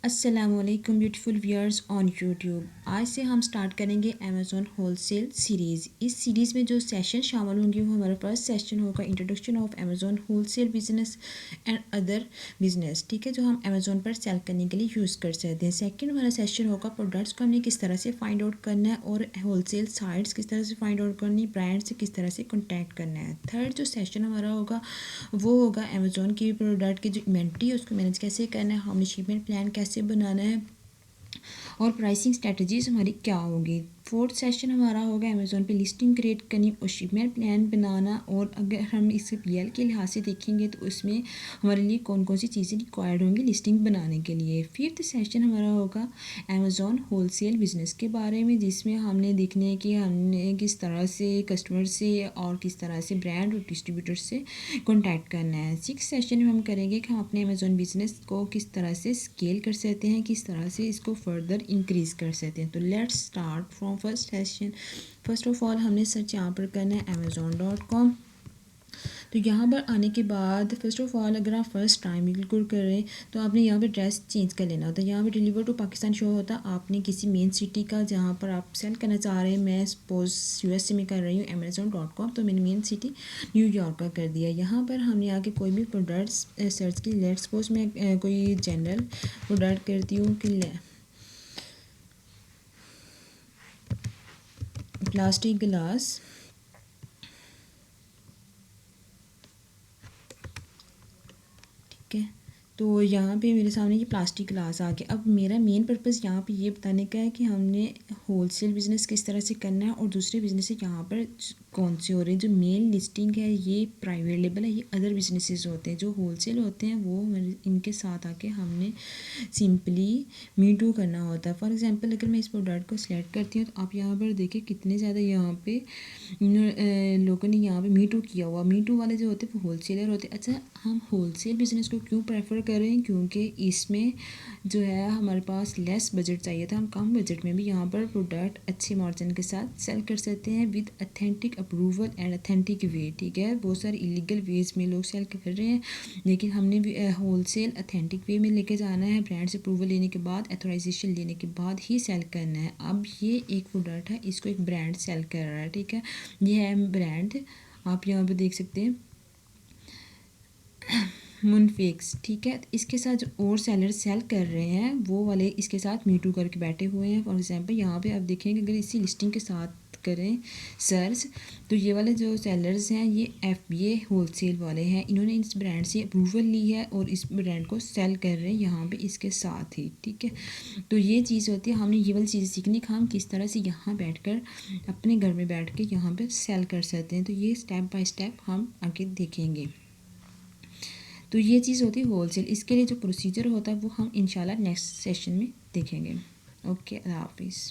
अस्सलामुअलैकुम beautiful viewers on YouTube. आज से हम स्टार्ट करेंगे अमेज़ॉन होलसेल सीरीज़। इस सीरीज़ में जो सेशन शामिल होंगे वो हमारा फर्स्ट सेशन होगा introduction of Amazon wholesale business and other business, ठीक है, जो हम अमेज़ॉन पर सेल करने के लिए यूज़ कर सकते हैं। सेकंड हमारा सेशन होगा प्रोडक्ट्स को हमने किस तरह से फाइंड आउट करना है और होलसेल साइट्स किस तरह से फाइंड आउट करनी है, ब्रांड से किस तरह से कॉन्टैक्ट करना है। थर्ड जो सेशन हमारा होगा वो होगा अमेज़ॉन की प्रोडक्ट की जो इन्वेंट्री है उसको मैनेज कैसे करना है, हमने शिपमेंट प्लान कैसे बनाना है और प्राइसिंग स्ट्रेटजीज हमारी क्या होगी। फोर्थ सेशन हमारा होगा अमेज़ॉन पे लिस्टिंग क्रिएट करनी और शिपमेंट प्लान बनाना, और अगर हम इसे पीएल के लिहाज से देखेंगे तो उसमें हमारे लिए कौन कौन सी चीज़ें रिक्वायर्ड होंगी लिस्टिंग बनाने के लिए। फिफ्थ सेशन हमारा होगा अमेज़ॉन होलसेल बिजनेस के बारे में, जिसमें हमने देखने है कि हमने किस तरह से कस्टमर से और किस तरह से ब्रांड और डिस्ट्रीब्यूटर से कॉन्टैक्ट करना है। सिक्स सेशन में हम करेंगे कि हम अपने अमेज़ॉन बिजनेस को किस तरह से स्केल कर सकते हैं, किस तरह से इसको फर्दर इंक्रीज़ कर सकते हैं। तो let's start from first session. First of all हमने सर्च यहाँ पर करना है amazon.com। तो यहाँ पर आने के बाद फर्स्ट ऑफ ऑल अगर आप फर्स्ट टाइम बिल्कुल कर रहे हैं तो आपने यहाँ पे एड्रेस चेंज कर लेना होता है। यहाँ पे डिलीवर टू पाकिस्तान शो होता है, आपने किसी मेन सिटी का जहाँ पर आप सेल करना चाह रहे हैं, मैं सपोज यूएसए में कर रही हूँ amazon.com, तो मैंने मेन सिटी न्यूयॉर्क का कर दिया। यहाँ पर हमने आके कोई भी प्रोडक्ट्स सर्च की, लेट्स सपोज मैं कोई जनरल प्रोडक्ट करती हूँ कि प्लास्टिक गिलास, ठीक है। तो यहाँ पे मेरे सामने ये प्लास्टिक ग्लास आ गया। अब मेरा मेन पर्पस यहाँ पे ये बताने का है कि हमने होलसेल बिज़नेस किस तरह से करना है और दूसरे बिज़नेस से यहाँ पर कौन से हो रहे हैं। जो मेन लिस्टिंग है ये प्राइवेट लेबल है, ये अदर बिजनेसेस होते हैं। जो होलसेल होते हैं वो इनके साथ आके हमने सिंपली मी टू करना होता है। फॉर एग्जांपल अगर मैं इस प्रोडक्ट को सिलेक्ट करती हूँ तो आप यहाँ पर देखिए कितने ज़्यादा यहाँ पे लोगों ने यहाँ पे मी टू किया हुआ। मी टू वाले जो होते हैं वो होलसेलर होते हैं। अच्छा, हम होलसेल बिज़नेस को क्यों प्रेफर करें, क्योंकि इसमें जो है हमारे पास लेस बजट चाहिए था, हम कम बजट में भी यहाँ पर प्रोडक्ट अच्छे मार्जिन के साथ सेल कर सकते हैं with authentic approval and authentic way, ठीक है। बहुत सारे इलीगल वेज में लोग सेल कर रहे हैं, लेकिन हमने भी होलसेल अथेंटिक वे में लेके जाना है। ब्रांड से अप्रूवल लेने के बाद, अथोराइजेशन लेने के बाद ही सेल करना है। अब ये एक प्रोडक्ट है, इसको एक ब्रांड सेल कर रहा है, ठीक है। ये है ब्रांड, आप यहाँ पे देख सकते हैं मुनफिक्स, ठीक है। तो इसके साथ जो और सेलर सेल कर रहे हैं वो वाले इसके साथ मी टू करके बैठे हुए हैं। फॉर एग्जांपल यहाँ पे आप देखेंगे अगर इसी लिस्टिंग के साथ करें सर्च तो ये वाले जो सेलर्स हैं ये FBA होलसेल वाले हैं, इन्होंने इस ब्रांड से अप्रूवल ली है और इस ब्रांड को सेल कर रहे हैं यहाँ पे इसके साथ ही, ठीक है। तो ये चीज़ होती है, हमने ये वाली चीज़ सीखनी कि हम किस तरह से यहाँ बैठकर अपने घर में बैठ के यहाँ पे सेल कर सकते हैं। तो ये स्टेप बाय स्टेप हम आगे देखेंगे। तो ये चीज़ होती है होलसेल। इसके लिए जो प्रोसीजर होता है वो हम इंशाल्लाह नेक्स्ट सेशन में देखेंगे। ओके, अल्लाह हाफिज़।